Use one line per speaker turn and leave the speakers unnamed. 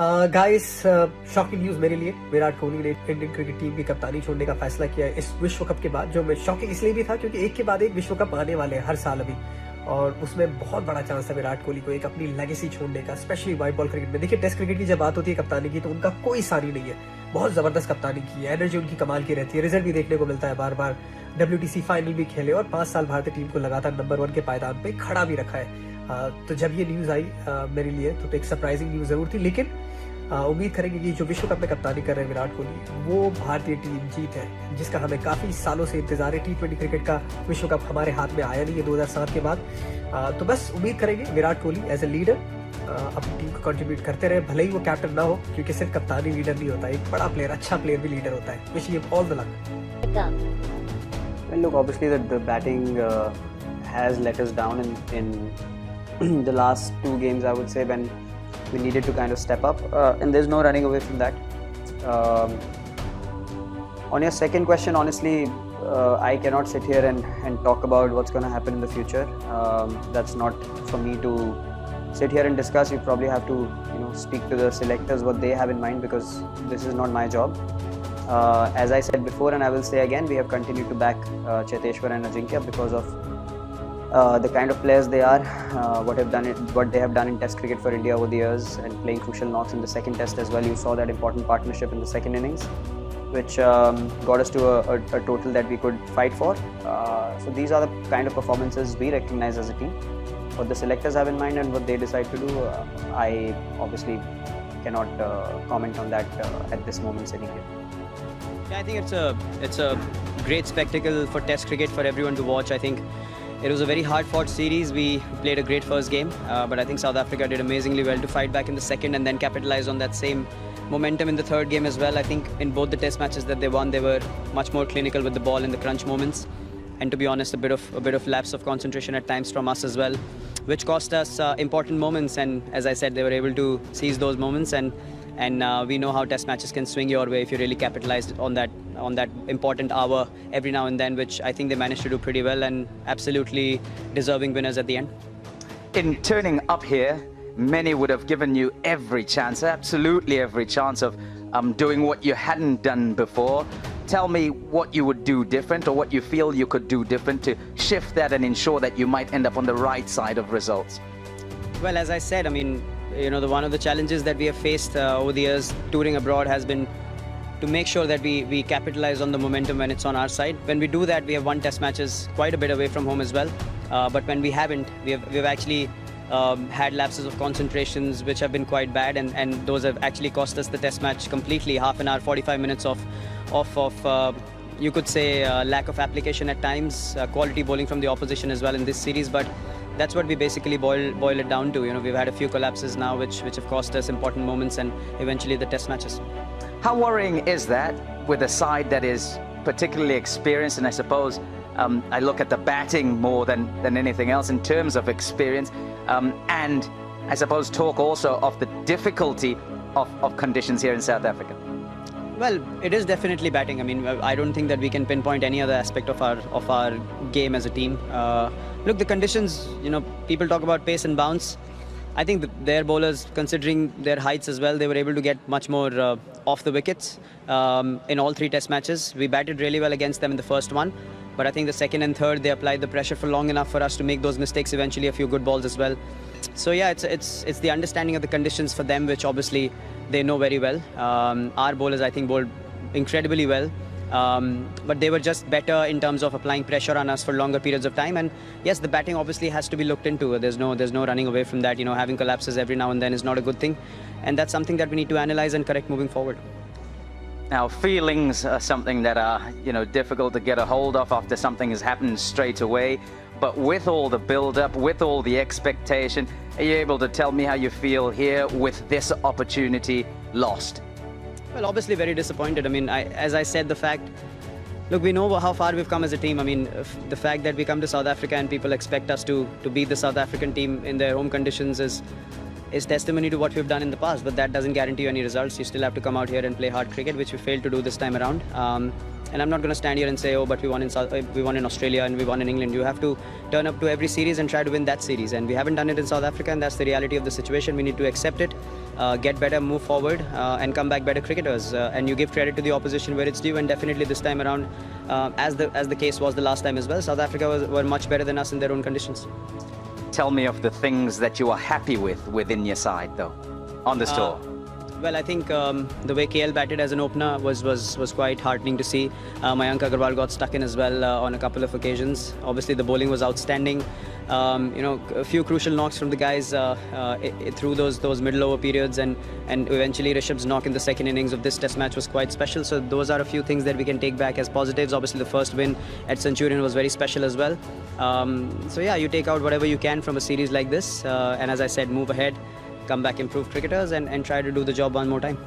Guys, shocking news मेरे लिए। विराट कोहली ने इंडियन क्रिकेट टीम की कप्तानी छोड़ने का फैसला किया है इस विश्व कप के बाद, जो मैं शॉकिंग इसलिए भी था क्योंकि एक के बाद एक विश्व कप आने वाले हैं हर साल अभी, और उसमें बहुत बड़ा चांस है विराट कोहली को एक अपनी लेगेसी छोड़ने का, स्पेशली व्हाइट बॉल क्रिकेट में। देखिए, टेस्ट क्रिकेट की जब बात होती है कप्तानी की तो उनका कोई सानी नहीं है। बहुत जबरदस्त कप्तानी की है, एनर्जी उनकी कमाल की रहती है, रिजल्ट भी देखने को मिलता है बार बार। WTC फाइनल भी खेले और 5 साल भारतीय टीम को लगातार नंबर 1 के पायदान पे खड़ा भी रखा है। तो जब ये न्यूज आई मेरे लिए तो एक सरप्राइजिंग न्यूज जरूर थी, लेकिन उम्मीद करेंगे कि जो विश्व कप में कप्तानी कर रहे हैं विराट कोहली, वो भारतीय टीम जीत है जिसका हमें काफी सालों से इंतजार है। T20 क्रिकेट का विश्व कप हमारे हाथ में आया नहीं है 2007 के बाद। तो बस उम्मीद करेंगे Virat Kohli as a leader अपनी टीम को कंट्रीब्यूट करते रहे, भले ही वो कैप्टन ना हो, क्योंकि सिर्फ कप्तानी लीडर नहीं होता, एक बड़ा प्लेयर, अच्छा प्लेयर भी लीडर होता है। Wish him all the luck.
Well, look, obviously the batting has let us down in the last 2 games, I would say, when we needed to kind of step up, and there's no running away from that. On your second question, honestly, I cannot sit here and talk about what's going to happen in the future. That's not for me to sit here and discuss. You probably have to, speak to the selectors what they have in mind, because this is not my job. As I said before, and I will say again, we have continued to back Cheteshwar and Ajinkya because of the kind of players they are, what they have done in Test cricket for India over the years, and playing crucial knocks in the second Test as well. You saw that important partnership in the second innings, which got us to a total that we could fight for. So these are the kind of performances we recognize as a team. What the selectors have in mind and what they decide to do, I obviously cannot comment on that at this moment sitting here.
Yeah, I think it's a great spectacle for Test cricket for everyone to watch. I think it was a very hard-fought series. We played a great first game, but I think South Africa did amazingly well to fight back in the second and then capitalize on that same momentum in the third game as well. I think in both the Test matches that they won, they were much more clinical with the ball in the crunch moments, and to be honest, a bit of lapse of concentration at times from us as well, which cost us important moments. And as I said, they were able to seize those moments, and we know how Test matches can swing your way if you really capitalized on that important hour every now and then, which I think they managed to do pretty well, and absolutely deserving winners at the end.
In turning up here, many would have given you every chance, absolutely every chance of doing what you hadn't done before. Tell me what you would do different, or what you feel you could do different to shift that and ensure that you might end up on the right side of results.
Well, as I said, I mean, one of the challenges that we have faced over the years touring abroad has been to make sure that we capitalize on the momentum when it's on our side. When we do that, we have won Test matches quite a bit away from home as well. But when we haven't, we've actually had lapses of concentrations which have been quite bad, and those have actually cost us the Test match completely. Half an hour, 45 minutes of you could say lack of application at times, quality bowling from the opposition as well in this series. But that's what we basically boil it down to. We've had a few collapses now which have cost us important moments and eventually the Test matches.
How worrying is that with a side that is particularly experienced? And I suppose I look at the batting more than anything else in terms of experience, and I suppose talk also of the difficulty of conditions here in South Africa.
Well, it is definitely batting. I mean, I don't think that we can pinpoint any other aspect of our game as a team. Look, the conditions, people talk about pace and bounce. I think their bowlers, considering their heights as well, they were able to get much more off the wickets in all 3 Test matches. We batted really well against them in the first one, but I think the second and third, they applied the pressure for long enough for us to make those mistakes, eventually a few good balls as well. So yeah, it's the understanding of the conditions for them, which obviously they know very well. Our bowlers, I think, bowled incredibly well, but they were just better in terms of applying pressure on us for longer periods of time. And yes, the batting obviously has to be looked into. There's no running away from that. Having collapses every now and then is not a good thing, and that's something that we need to analyze and correct moving forward.
Now, feelings are something that are, difficult to get a hold of after something has happened straight away. But with all the build-up, with all the expectation, are you able to tell me how you feel here with this opportunity lost?
Well, obviously very disappointed. I mean, as I said, look, we know how far we've come as a team. I mean, the fact that we come to South Africa and people expect us to beat the South African team in their home conditions is testimony to what we've done in the past. But that doesn't guarantee you any results. You still have to come out here and play hard cricket, which we failed to do this time around. And I'm not going to stand here and say, oh, but we won in Australia and we won in England. You have to turn up to every series and try to win that series. And we haven't done it in South Africa, and that's the reality of the situation. We need to accept it get better, move forward, and come back better cricketers. And you give credit to the opposition where it's due, and definitely this time around, as the case was the last time as well, South Africa were much better than us in their own conditions.
Tell me of the things that you are happy with within your side, though, on this tour.
Well, I think the way KL batted as an opener was quite heartening to see. Mayank Agarwal got stuck in as well on a couple of occasions. Obviously, the bowling was outstanding. A few crucial knocks from the guys through those middle over periods, and eventually Rishabh's knock in the second innings of this Test match was quite special. So those are a few things that we can take back as positives. Obviously, the first win at Centurion was very special as well. So yeah, you take out whatever you can from a series like this, and as I said, move ahead, come back improved cricketers, and try to do the job one more time.